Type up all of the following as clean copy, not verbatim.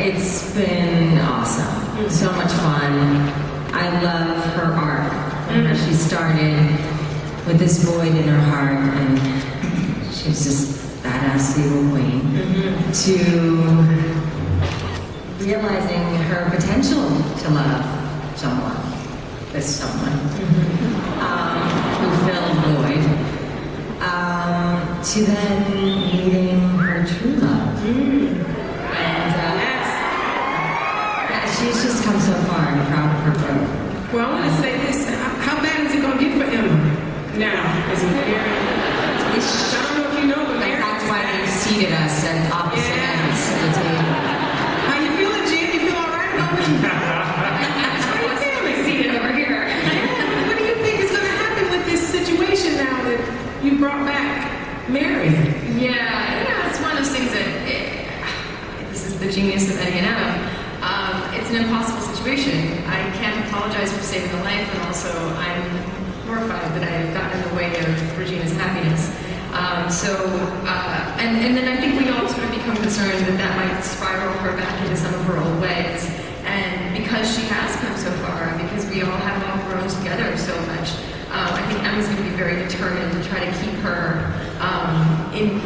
it's been awesome. So much fun. I love her arc. She started with this void in her heart, and she was just badass evil queen, to realizing her potential to love someone, who filled the void, to then meeting her true love. And she's just come so far. I'm proud of her growth. Well, I want to say this. How bad is it going to get for Emma now? Is it very... I don't know if you know, but that's why they've seated us at opposite ends of the table. How you feeling, Jen? You feel all right? How are you feeling? Seated over here. What do you think is going to happen with this situation now that you brought back Mary? Yeah, it's one of those things that, this is the genius of Eddie and Emma. It's an impossible situation. I can't apologize for saving a life, and also I'm horrified that I have gotten in the way of Regina's happiness. And then I think we all sort of become concerned that might spiral her back into some of her old ways. And because she has come so far, because we all have all grown together so much, I think Emma's going to be very determined to try to keep her in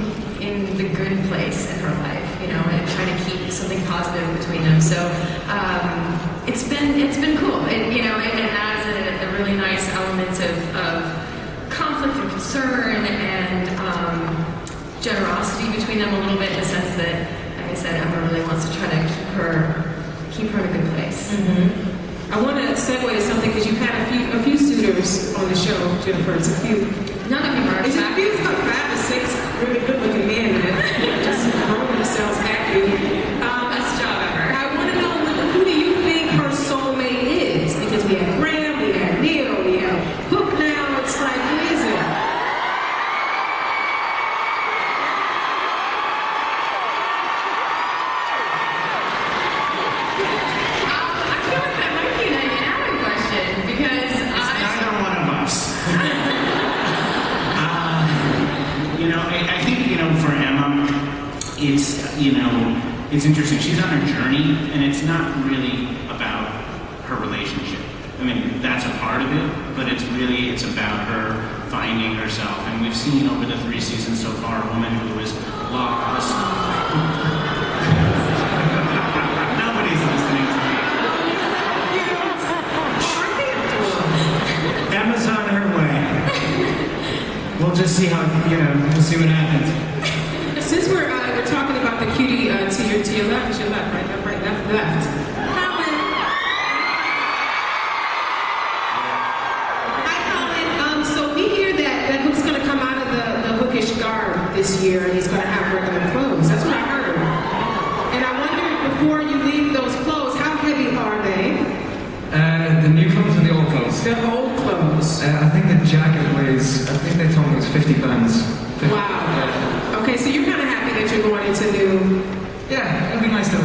the good place in her life, and trying to keep something positive between them. So it's been cool. It adds a really nice element of conflict and concern and generosity between them a little bit, in the sense that, like I said, Emma really wants to try to keep her in a good place. I want to segue to something, because you've had a few suitors on the show, Jennifer. It's a few. None of you are. It's a few, it's about 5 or 6 really good-looking men that just roll themselves happy. Best job ever. I want to know, who do you think her soulmate is? Because we have Graham, we have Neil, we have Hook now. It's like, who is it? I feel like that might be an Adam question, because neither one of us. I think, for Emma, it's interesting. She's on her journey, and it's not really about her relationship. I mean, that's a part of it, but it's about her finding herself. And we've seen over the 3 seasons so far a woman who is lost. Nobody's listening to me. Emma's on her way. We'll just see how, we'll see what happens. Since we're talking about the cutie to your left, right, left. Hi, Colin. So we hear that Hook's going to come out of the hookish garb this year, and he's going to have regular clothes. That's what I heard. And I wonder, before you leave those clothes, how heavy are they? The new clothes or the old clothes? The old clothes. I think the jacket weighs, I think they told me it was 50 pounds. Wow. Okay, so you're kind of happy that you're going into new... Yeah, it'd be nice to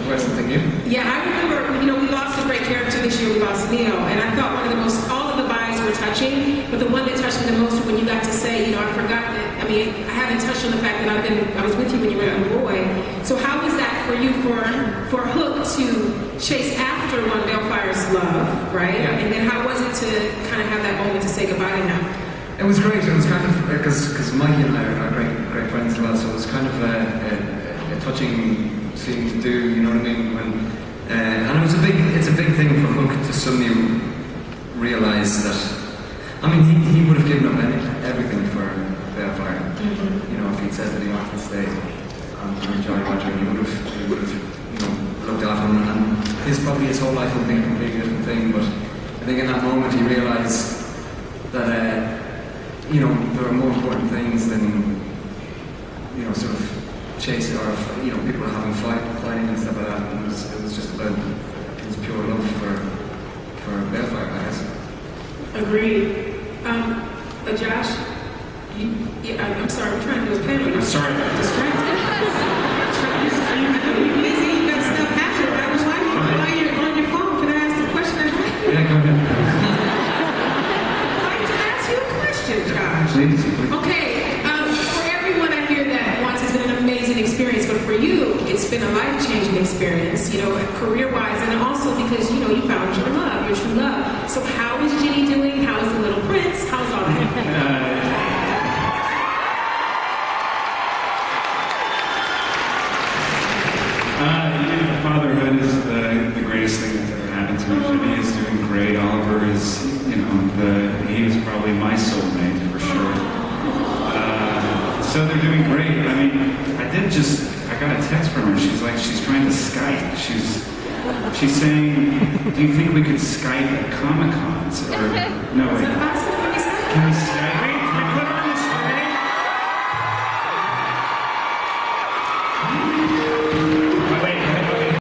wear something new. Yeah, I remember, we lost a great character this year. We lost Neil, and I thought all of the buys were touching, but the one that touched me the most was when you got to say, I forgot that, I haven't touched on the fact that I was with you when you were a little boy. So how was that for you, for Hook to chase after one Bellfire's love, right? Yeah. And then how was it to kind of have that moment to say goodbye to him? It was great. It was kind of, because Mikey and I are great friends as well, so it was kind of a touching thing to do, you know what I mean? And it's a big thing for Hook to suddenly realise that, he would have given up everything for Bellfire. If he'd said that he wanted to stay on Jolly Roger, he would have looked after him, and his whole life would have been a completely different thing. But I think in that moment he realised that there are more important things than sort of chasing or people having fighting and stuff like that. And it was just about his pure love for Bellfire, I guess. Agreed. Josh, I'm sorry, we're trying to do a panel. I'm sorry about this. You're busy, you got stuff happening. I was like, while you're on your phone, can I ask the question? Yeah, go ahead. I'd like to ask you a question, Josh. Please. Okay, for everyone I hear that once has been an amazing experience, but for you, it's been a life-changing experience. business, you know, career-wise, and also because, you know, you found your love, your true love. So how is Ginny doing? How is the little prince? How's all that? Fatherhood is the greatest thing that's ever happened to me. Jimmy is doing great. Oliver is, you know, he was probably my soulmate for sure. So they're doing great. I mean, I got a text from her. She's like, she's trying to Skype. She's saying, do you think we could Skype at Comic-Cons? Or, no, wait. Can we Skype?